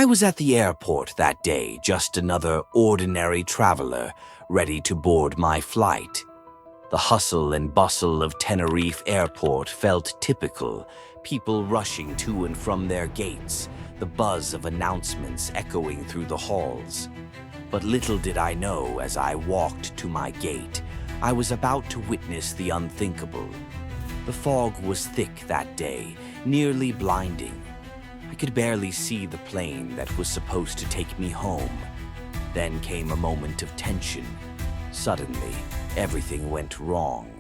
was at the airport that day, just another ordinary traveler, ready to board my flight. The hustle and bustle of Tenerife Airport felt typical, people rushing to and from their gates, the buzz of announcements echoing through the halls. But little did I know, as I walked to my gate, I was about to witness the unthinkable. The fog was thick that day, nearly blinding. I could barely see the plane that was supposed to take me home. Then came a moment of tension. Suddenly, everything went wrong.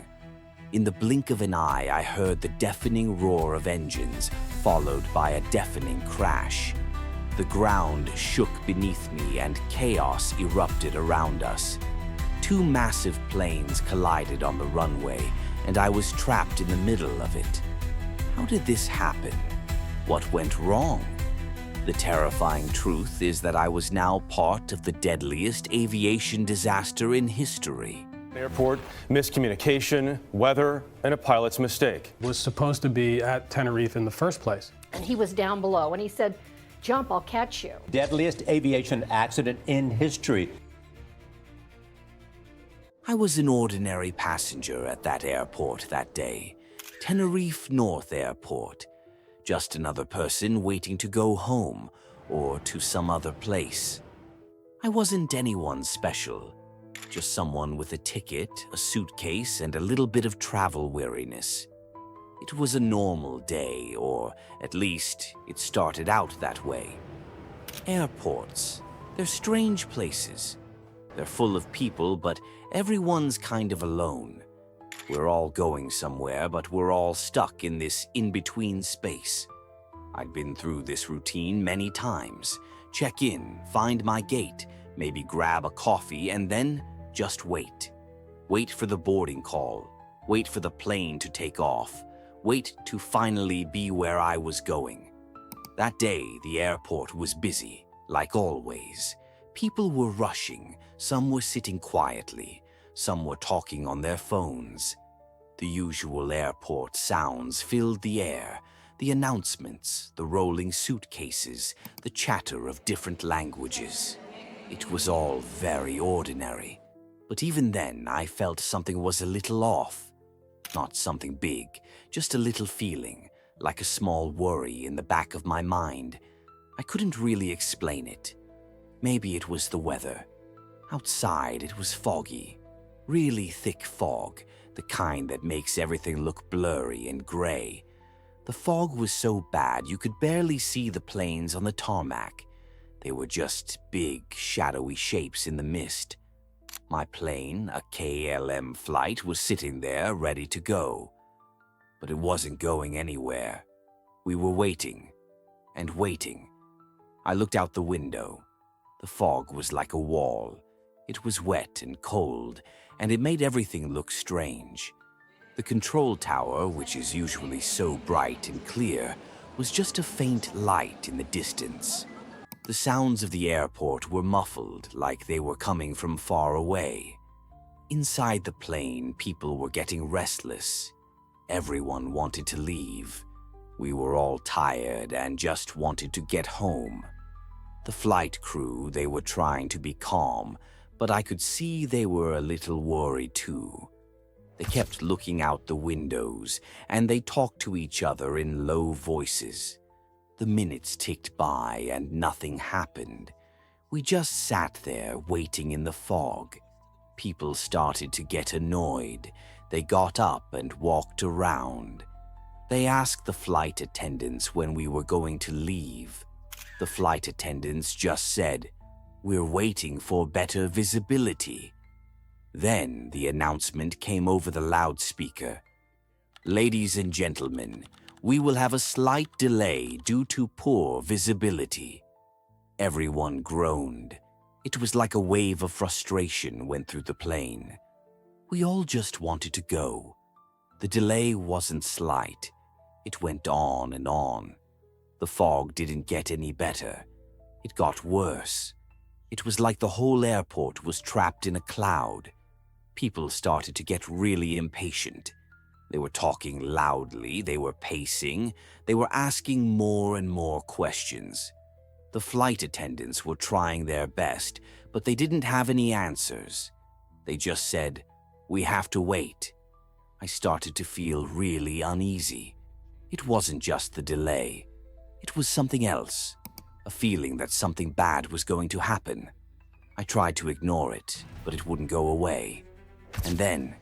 In the blink of an eye, I heard the deafening roar of engines, followed by a deafening crash. The ground shook beneath me and chaos erupted around us. Two massive planes collided on the runway, and I was trapped in the middle of it. How did this happen? What went wrong? The terrifying truth is that I was now part of the deadliest aviation disaster in history. Airport, miscommunication, weather, and a pilot's mistake. Was supposed to be at Tenerife in the first place. And he was down below, and he said, "Jump, I'll catch you." Deadliest aviation accident in history. I was an ordinary passenger at that airport that day, Tenerife North Airport. Just another person waiting to go home or to some other place. I wasn't anyone special, just someone with a ticket, a suitcase, and a little bit of travel weariness. It was a normal day, or at least it started out that way. Airports, they're strange places. They're full of people, but everyone's kind of alone. We're all going somewhere, but we're all stuck in this in-between space. I'd been through this routine many times. Check in, find my gate, maybe grab a coffee, and then just wait. Wait for the boarding call. Wait for the plane to take off. Wait to finally be where I was going. That day, the airport was busy, like always. People were rushing. Some were sitting quietly. Some were talking on their phones. The usual airport sounds filled the air. The announcements, the rolling suitcases, the chatter of different languages. It was all very ordinary. But even then, I felt something was a little off. Not something big, just a little feeling, like a small worry in the back of my mind. I couldn't really explain it. Maybe it was the weather. Outside, it was foggy. Really thick fog, the kind that makes everything look blurry and gray. The fog was so bad you could barely see the planes on the tarmac. They were just big, shadowy shapes in the mist. My plane, a KLM flight, was sitting there ready to go. But it wasn't going anywhere. We were waiting and waiting. I looked out the window. The fog was like a wall. It was wet and cold, and it made everything look strange. The control tower, which is usually so bright and clear, was just a faint light in the distance. The sounds of the airport were muffled, like they were coming from far away. Inside the plane, people were getting restless. Everyone wanted to leave. We were all tired and just wanted to get home. The flight crew, they were trying to be calm, but I could see they were a little worried too. They kept looking out the windows, and they talked to each other in low voices. The minutes ticked by and nothing happened. We just sat there waiting in the fog. People started to get annoyed. They got up and walked around. They asked the flight attendants when we were going to leave. The flight attendants just said, "We're waiting for better visibility." Then the announcement came over the loudspeaker. "Ladies and gentlemen, we will have a slight delay due to poor visibility." Everyone groaned. It was like a wave of frustration went through the plane. We all just wanted to go. The delay wasn't slight. It went on and on. The fog didn't get any better. It got worse. It was like the whole airport was trapped in a cloud. People started to get really impatient. They were talking loudly, they were pacing, they were asking more and more questions. The flight attendants were trying their best, but they didn't have any answers. They just said, "We have to wait." I started to feel really uneasy. It wasn't just the delay. It was something else, a feeling that something bad was going to happen. I tried to ignore it, but it wouldn't go away. And then,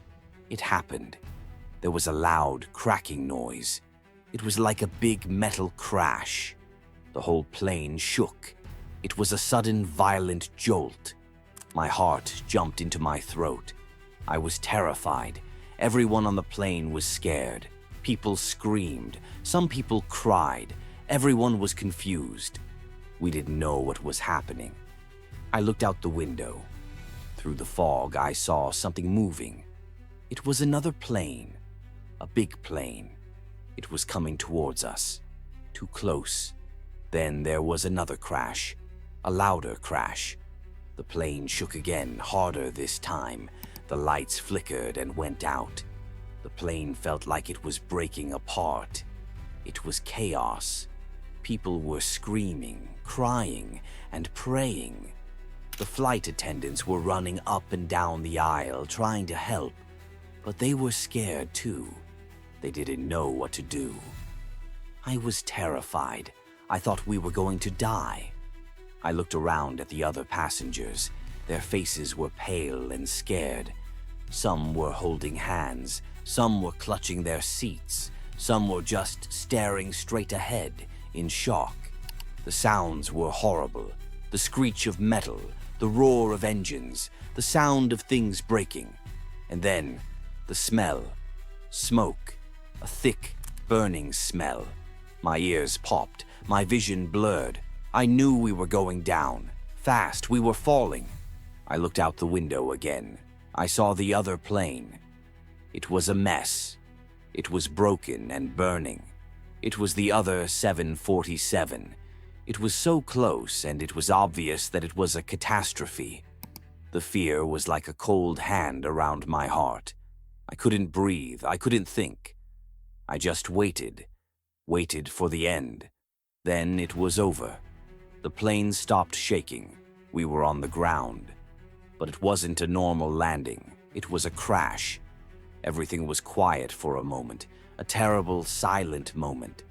it happened. There was a loud, cracking noise. It was like a big metal crash. The whole plane shook. It was a sudden, violent jolt. My heart jumped into my throat. I was terrified. Everyone on the plane was scared. People screamed. Some people cried. Everyone was confused. We didn't know what was happening. I looked out the window. Through the fog, I saw something moving. It was another plane. A big plane. It was coming towards us. Too close. Then there was another crash. A louder crash. The plane shook again, harder this time. The lights flickered and went out. The plane felt like it was breaking apart. It was chaos. People were screaming, crying, and praying. The flight attendants were running up and down the aisle trying to help, but they were scared too. They didn't know what to do. I was terrified. I thought we were going to die. I looked around at the other passengers. Their faces were pale and scared. Some were holding hands. Some were clutching their seats. Some were just staring straight ahead in shock. The sounds were horrible. The screech of metal, the roar of engines, the sound of things breaking. And then, the smell. Smoke. A thick, burning smell. My ears popped. My vision blurred. I knew we were going down. Fast, we were falling. I looked out the window again. I saw the other plane. It was a mess. It was broken and burning. It was the other 747. It was so close, and it was obvious that it was a catastrophe. The fear was like a cold hand around my heart. I couldn't breathe. I couldn't think. I just waited. Waited for the end. Then it was over. The plane stopped shaking. We were on the ground. But it wasn't a normal landing. It was a crash. Everything was quiet for a moment, a terrible, silent moment.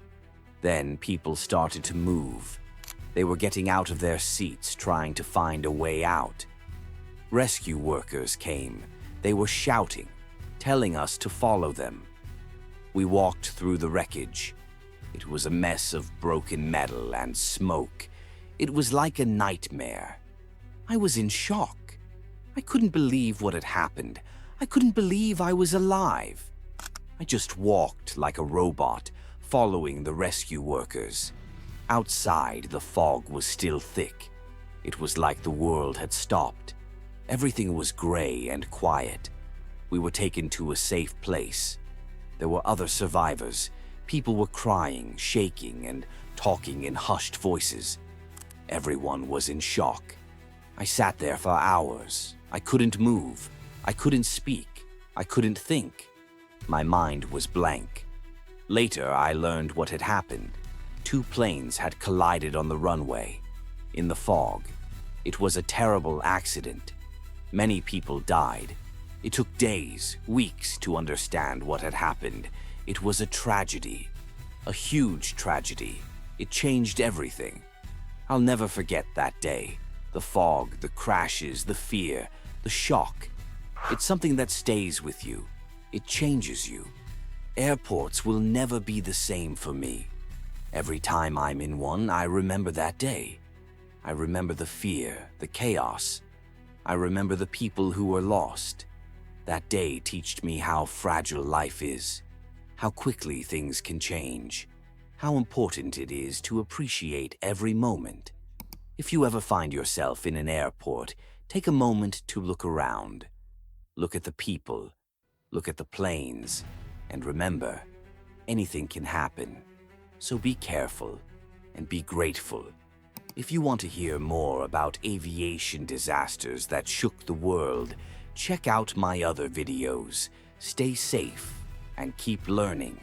Then people started to move. They were getting out of their seats, trying to find a way out. Rescue workers came. They were shouting, telling us to follow them. We walked through the wreckage. It was a mess of broken metal and smoke. It was like a nightmare. I was in shock. I couldn't believe what had happened. I couldn't believe I was alive. I just walked like a robot, following the rescue workers. Outside, the fog was still thick. It was like the world had stopped. Everything was gray and quiet. We were taken to a safe place. There were other survivors. People were crying, shaking, and talking in hushed voices. Everyone was in shock. I sat there for hours. I couldn't move. I couldn't speak. I couldn't think. My mind was blank. Later, I learned what had happened. 2 planes had collided on the runway. In the fog. It was a terrible accident. Many people died. It took days, weeks to understand what had happened. It was a tragedy. A huge tragedy. It changed everything. I'll never forget that day. The fog, the crashes, the fear, the shock. It's something that stays with you. It changes you. Airports will never be the same for me. Every time I'm in one, I remember that day. I remember the fear, the chaos. I remember the people who were lost. That day taught me how fragile life is, how quickly things can change, how important it is to appreciate every moment. If you ever find yourself in an airport, take a moment to look around. Look at the people, look at the planes, and remember, anything can happen. So be careful and be grateful. If you want to hear more about aviation disasters that shook the world, check out my other videos. Stay safe and keep learning.